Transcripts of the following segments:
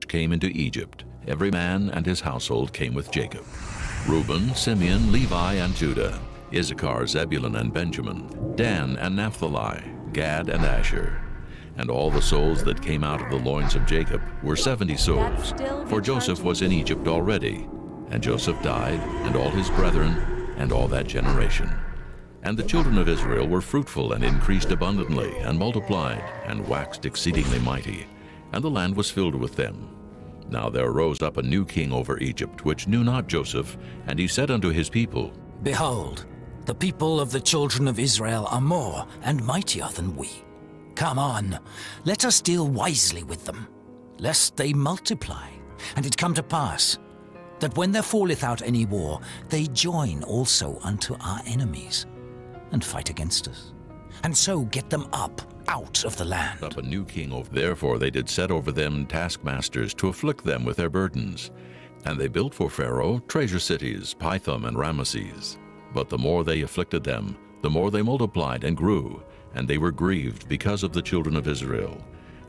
which came into Egypt, every man and his household came with Jacob. Reuben, Simeon, Levi, and Judah, Issachar, Zebulun, and Benjamin, Dan and Naphtali, Gad and Asher. And all the souls that came out of the loins of Jacob were 70 souls, for Joseph was in Egypt already. And Joseph died, and all his brethren, and all that generation. And the children of Israel were fruitful and increased abundantly, and multiplied, and waxed exceedingly mighty, and the land was filled with them. Now there arose up a new king over Egypt, which knew not Joseph, and he said unto his people, Behold, the people of the children of Israel are more and mightier than we. Come on, let us deal wisely with them, lest they multiply. And it come to pass, that when there falleth out any war, they join also unto our enemies, and fight against us, and so get them up out of the land. Up a new king over. Therefore they did set over them taskmasters to afflict them with their burdens. And they built for Pharaoh treasure cities, Pithom and Ramesses. But the more they afflicted them, the more they multiplied and grew, and they were grieved because of the children of Israel.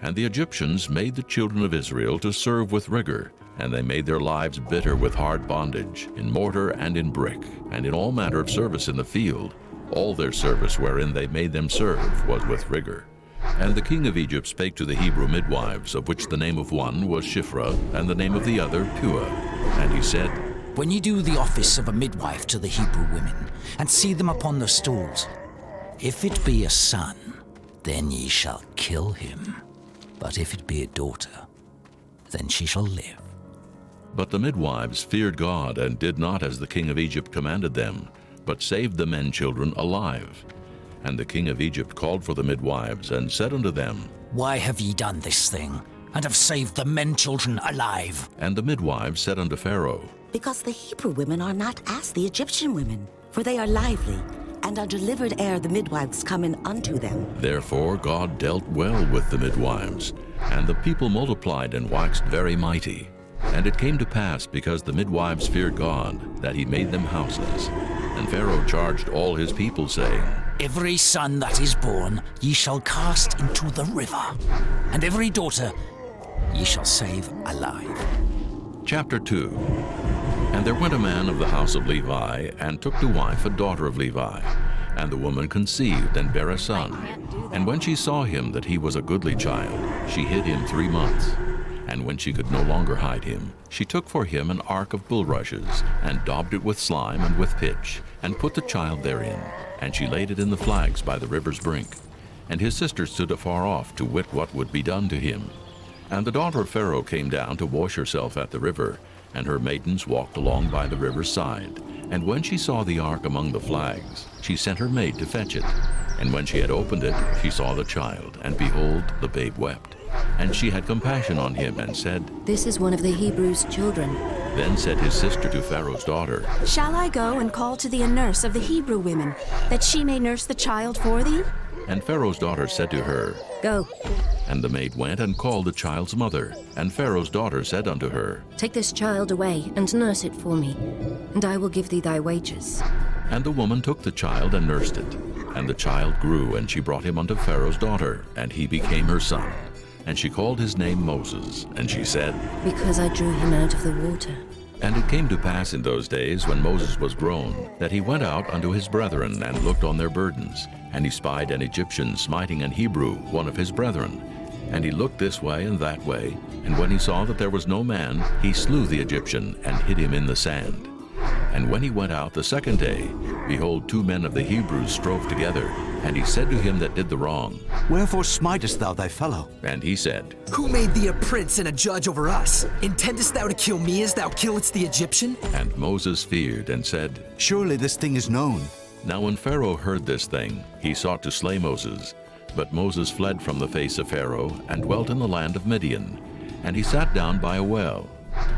And the Egyptians made the children of Israel to serve with rigor, and they made their lives bitter with hard bondage, in mortar and in brick, and in all manner of service in the field. All their service wherein they made them serve was with rigor. And the king of Egypt spake to the Hebrew midwives, of which the name of one was Shiphrah, and the name of the other Puah. And he said, When ye do the office of a midwife to the Hebrew women, and see them upon the stools, if it be a son, then ye shall kill him. But if it be a daughter, then she shall live. But the midwives feared God, and did not as the king of Egypt commanded them, but saved the men children alive. And the king of Egypt called for the midwives, and said unto them, Why have ye done this thing, and have saved the men children alive? And the midwives said unto Pharaoh, Because the Hebrew women are not as the Egyptian women, for they are lively, and are delivered ere the midwives come in unto them. Therefore God dealt well with the midwives, and the people multiplied and waxed very mighty. And it came to pass, because the midwives feared God, that he made them houses. And Pharaoh charged all his people, saying, Every son that is born ye shall cast into the river, and every daughter ye shall save alive. Chapter 2. And there went a man of the house of Levi, and took to wife a daughter of Levi. And the woman conceived, and bare a son. And when she saw him that he was a goodly child, she hid him 3 months. And when she could no longer hide him, she took for him an ark of bulrushes, and daubed it with slime and with pitch, and put the child therein. And she laid it in the flags by the river's brink. And his sister stood afar off to wit what would be done to him. And the daughter of Pharaoh came down to wash herself at the river, and her maidens walked along by the river's side. And when she saw the ark among the flags, she sent her maid to fetch it. And when she had opened it, she saw the child, and behold, the babe wept. And she had compassion on him, and said, This is one of the Hebrews' children. Then said his sister to Pharaoh's daughter, Shall I go and call to thee a nurse of the Hebrew women, that she may nurse the child for thee? And Pharaoh's daughter said to her, Go. And the maid went and called the child's mother. And Pharaoh's daughter said unto her, Take this child away, and nurse it for me, and I will give thee thy wages. And the woman took the child and nursed it. And the child grew, and she brought him unto Pharaoh's daughter, and he became her son. And she called his name Moses, and she said, Because I drew him out of the water. And it came to pass in those days, when Moses was grown, that he went out unto his brethren, and looked on their burdens. And he spied an Egyptian smiting an Hebrew, one of his brethren. And he looked this way and that way, and when he saw that there was no man, he slew the Egyptian, and hid him in the sand. And when he went out the second day, behold, 2 men of the Hebrews strove together. And he said to him that did the wrong, Wherefore smitest thou thy fellow? And he said, Who made thee a prince and a judge over us? Intendest thou to kill me as thou killedst the Egyptian? And Moses feared, and said, Surely this thing is known. Now when Pharaoh heard this thing, he sought to slay Moses. But Moses fled from the face of Pharaoh, and dwelt in the land of Midian. And he sat down by a well.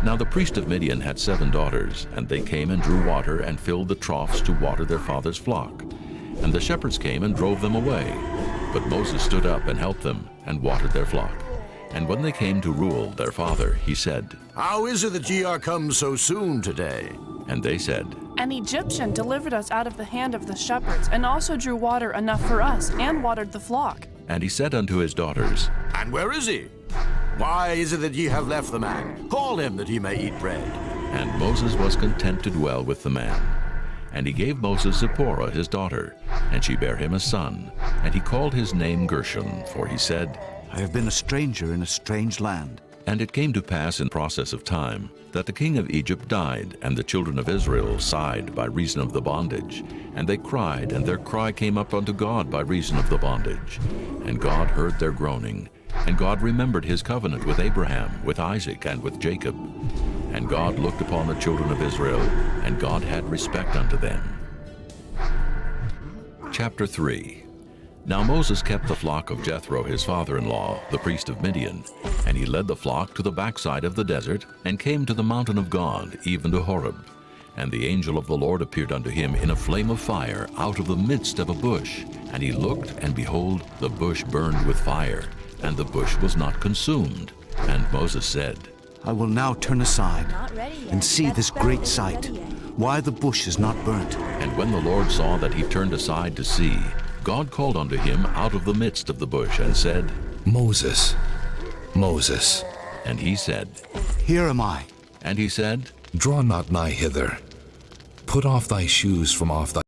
Now the priest of Midian had 7 daughters, and they came and drew water, and filled the troughs to water their father's flock. And the shepherds came and drove them away. But Moses stood up and helped them, and watered their flock. And when they came to Reuel their father, he said, How is it that ye are come so soon today? And they said, An Egyptian delivered us out of the hand of the shepherds, and also drew water enough for us, and watered the flock. And he said unto his daughters, And where is he? Why is it that ye have left the man? Call him that he may eat bread. And Moses was content to dwell with the man. And he gave Moses Zipporah his daughter, and she bare him a son. And he called his name Gershom, for he said, I have been a stranger in a strange land. And it came to pass in process of time that the king of Egypt died, and the children of Israel sighed by reason of the bondage. And they cried, and their cry came up unto God by reason of the bondage. And God heard their groaning. And God remembered his covenant with Abraham, with Isaac, and with Jacob. And God looked upon the children of Israel, and God had respect unto them. Chapter 3. Now Moses kept the flock of Jethro his father-in-law, the priest of Midian. And he led the flock to the backside of the desert, and came to the mountain of God, even to Horeb. And the angel of the Lord appeared unto him in a flame of fire out of the midst of a bush. And he looked, and behold, the bush burned with fire, and the bush was not consumed. And Moses said, I will now turn aside and see this great sight, why the bush is not burnt. And when the Lord saw that he turned aside to see, God called unto him out of the midst of the bush, and said, Moses, Moses. And he said, Here am I. And he said, Draw not nigh hither. Put off thy shoes from off thy